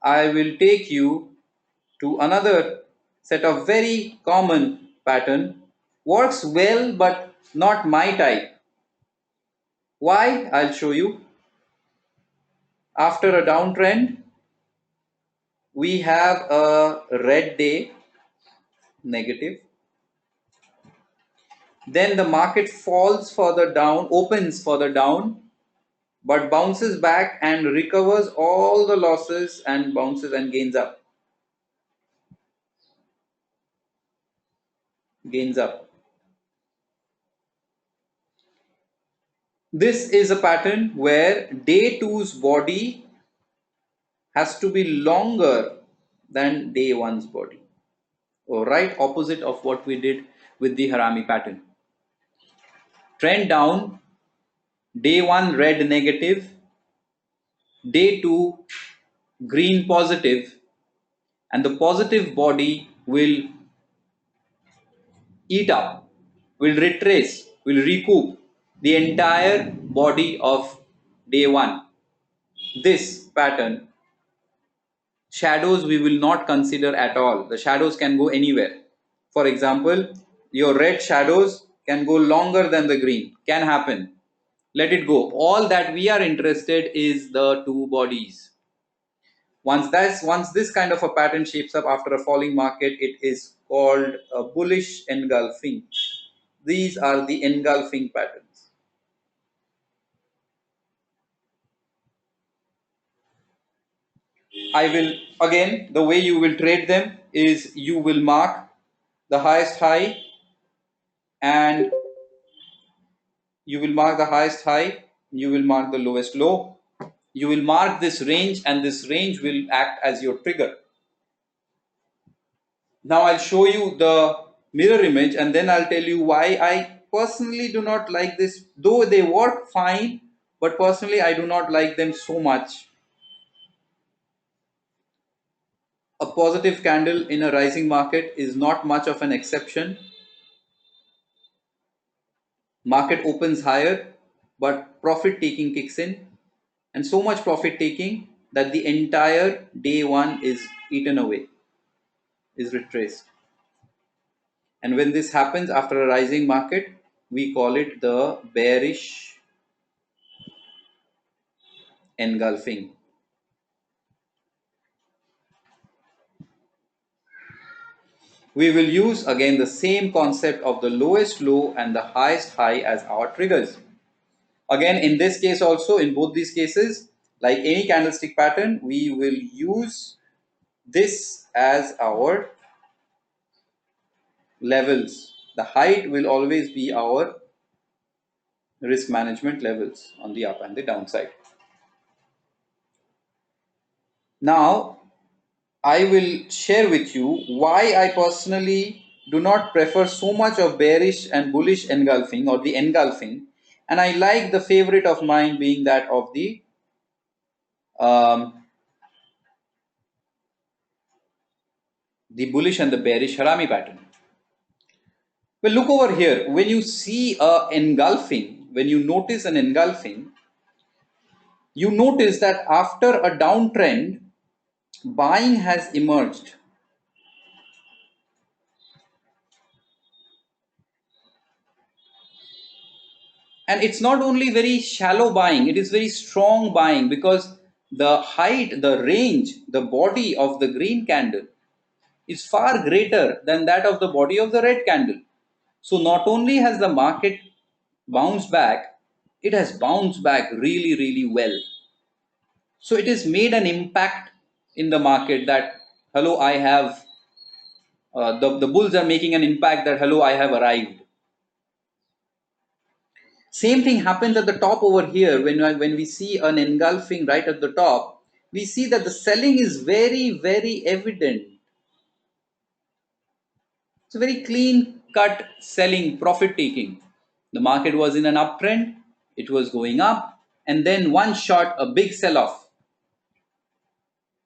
I will take you to another set of very common pattern. Works well but not my type. Why? I'll show you. After a downtrend, we have a red day, negative. Then the market falls further down, opens further down, but bounces back and recovers all the losses and bounces and gains up. Gains up. This is a pattern where day two's body has to be longer than day one's body. Or right opposite of what we did with the Harami pattern. Trend down, day one red negative, day two green positive, and the positive body will eat up, will retrace, will recoup the entire body of day one. This pattern, shadows we will not consider at all. The shadows can go anywhere. For example, your red shadows can go longer than the green. Can happen. Let it go. All that we are interested is the two bodies. Once this kind of a pattern shapes up after a falling market, it is called a bullish engulfing. These are the engulfing patterns. I will, again, the way you will trade them is you will mark the highest high and you will mark the highest high, you will mark the lowest low, you will mark this range, and this range will act as your trigger. Now I'll show you the mirror image and then I'll tell you why I personally do not like this, though they work fine, but personally I do not like them so much. A positive candle in a rising market is not much of an exception. Market opens higher, but profit taking kicks in, and so much profit taking that the entire day one is eaten away, is retraced. And when this happens after a rising market, we call it the bearish engulfing. We will use again the same concept of the lowest low and the highest high as our triggers. Again, in this case also, in both these cases, like any candlestick pattern, we will use this as our levels. The height will always be our risk management levels on the up and the downside. Now, I will share with you why I personally do not prefer so much of bearish and bullish engulfing or the engulfing, and I like the favorite of mine being that of um, the bullish and the bearish Harami pattern. Well, look over here. When you see a engulfing, when you notice an engulfing, you notice that after a downtrend, buying has emerged. And it's not only very shallow buying, it is very strong buying, because the height, the range, the body of the green candle is far greater than that of the body of the red candle. So not only has the market bounced back, it has bounced back really, really well. So it has made an impact in the market that, hello, I have, the bulls are making an impact that, hello, I have arrived. Same thing happens at the top over here. When we see an engulfing right at the top, we see that the selling is very, very evident. It's a very clean cut selling, profit taking. The market was in an uptrend, it was going up, and then one shot, a big sell off.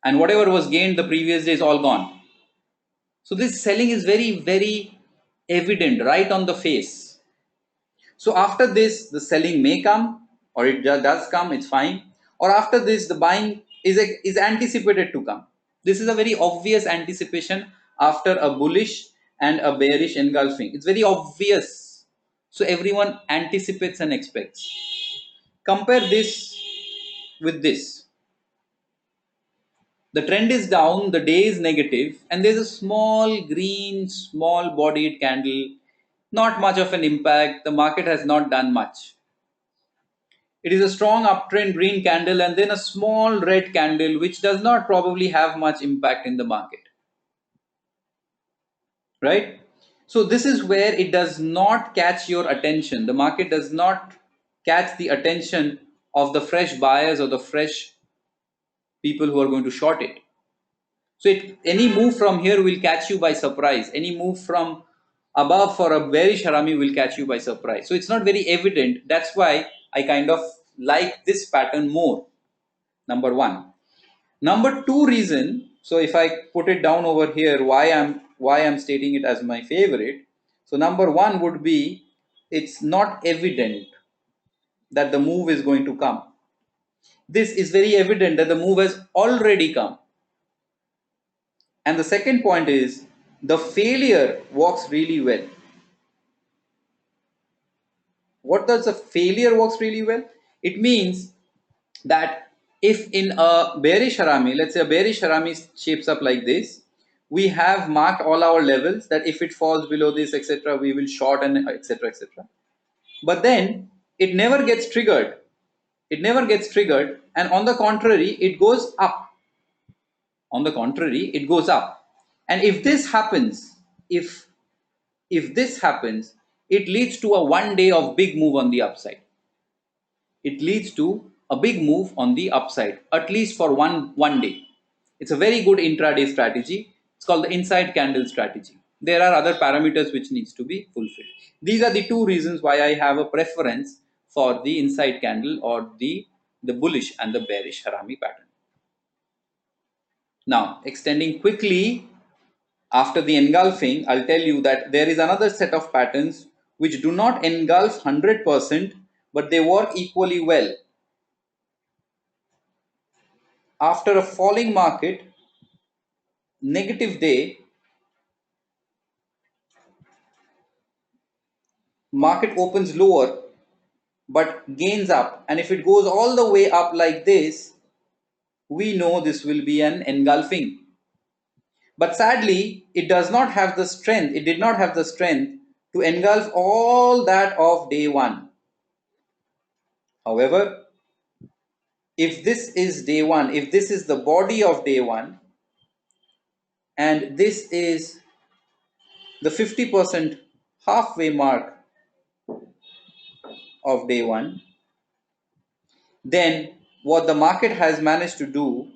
And whatever was gained the previous day is all gone. So this selling is very, very evident right on the face. So after this, the selling may come, or it does come, it's fine. Or after this, the buying is anticipated to come. This is a very obvious anticipation after a bullish and a bearish engulfing. It's very obvious. So everyone anticipates and expects. Compare this with this. The trend is down, the day is negative, and there's a small green, small bodied candle. Not much of an impact. The market has not done much. It is a strong uptrend green candle and then a small red candle which does not probably have much impact in the market, right? So this is where it does not catch your attention. The market does not catch the attention of the fresh buyers or the fresh people who are going to short it. So any move from here will catch you by surprise. Any move from above for a bearish harami will catch you by surprise. So it's not very evident. That's why I kind of like this pattern more. Number one. Number two reason, so if I put it down over here, why I'm stating it as my favorite. So number one would be, it's not evident that the move is going to come. This is very evident that the move has already come. And the second point is, the failure works really well. What does a failure works really well? It means that if in a bearish harami, let's say a bearish harami shapes up like this, we have marked all our levels that if it falls below this, etc., we will short and etc., etc. But then it never gets triggered. It never gets triggered, and on the contrary, it goes up. On the contrary, it goes up. And if this happens, if this happens, it leads to a 1 day of big move on the upside. It leads to a big move on the upside, at least for one day. It's a very good intraday strategy. It's called the inside candle strategy. There are other parameters which needs to be fulfilled. These are the two reasons why I have a preference for the inside candle or the bullish and the bearish harami pattern. Now, extending quickly after the engulfing, I'll tell you that there is another set of patterns which do not engulf 100%, but they work equally well. After a falling market, negative day, market opens lower but gains up, and if it goes all the way up like this, we know this will be an engulfing. But sadly, it does not have the strength, it did not have the strength to engulf all that of day one. However, if this is day one, if this is the body of day one, and this is the 50% halfway mark of day one, then what the market has managed to do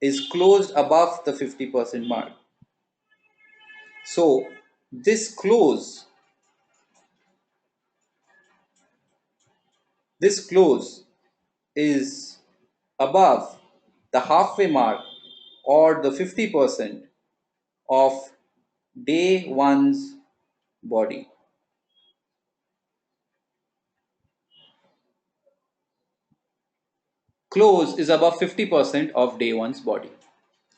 is closed above the 50% mark. So this close is above the halfway mark or the 50% of day one's body. Close is above 50% of day one's body.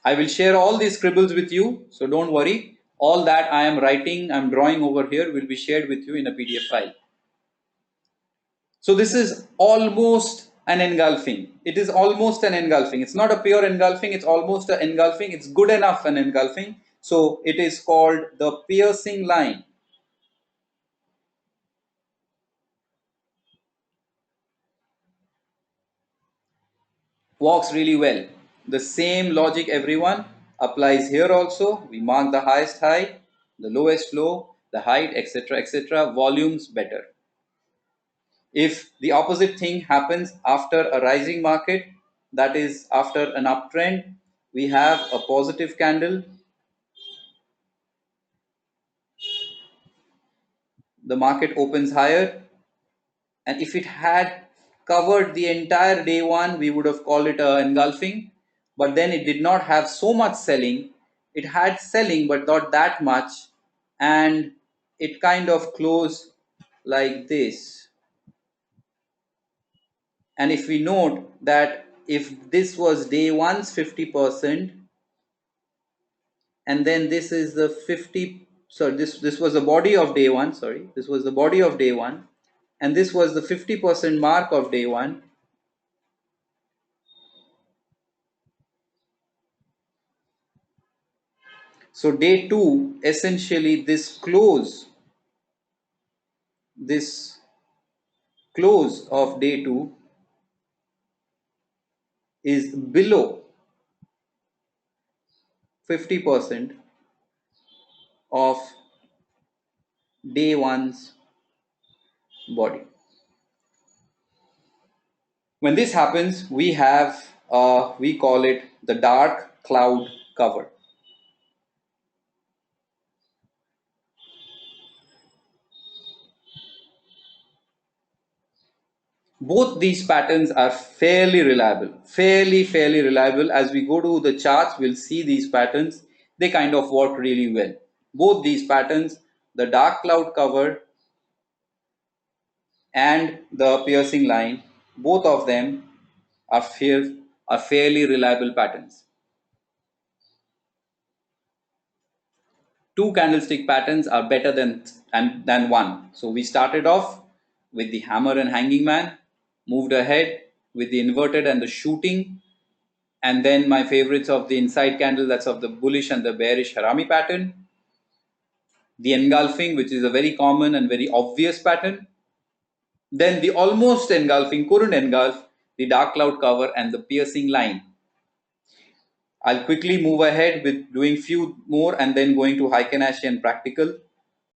I will share all these scribbles with you, so don't worry. All that I am writing, I'm drawing over here will be shared with you in a PDF file. So this is almost an engulfing. It is almost an engulfing. It's not a pure engulfing, it's almost an engulfing. It's good enough an engulfing. So it is called the piercing line. Works really well. The same logic, everyone, applies here also. We mark the highest high, the lowest low, the height, etc., etc. Volumes better. If the opposite thing happens after a rising market, that is after an uptrend, we have a positive candle. The market opens higher, and if it had covered the entire day one, we would have called it a engulfing, but then it did not have so much selling. It had selling but not that much, and it kind of closed like this. And if we note that if this was day one's 50%, and then this is the 50, sorry, this was the body of day one, sorry, this was the body of day one, and this was the 50% mark of day one. So day two, essentially this close of day two is below 50% of day one's body. When this happens, we call it the dark cloud cover. Both these patterns are fairly reliable. As we go to the charts, we'll see these patterns. They kind of work really well. Both these patterns, the dark cloud cover and the piercing line, both of them are, are fairly reliable patterns. Two candlestick patterns are better than one. So we started off with the hammer and hanging man, moved ahead with the inverted and the shooting, and then my favorites of the inside candle, that's of the bullish and the bearish harami pattern, the engulfing, which is a very common and very obvious pattern, then the almost engulfing, couldn't engulf, the dark cloud cover and the piercing line. I'll quickly move ahead with doing few more and then going to Heiken-Ashi and practical.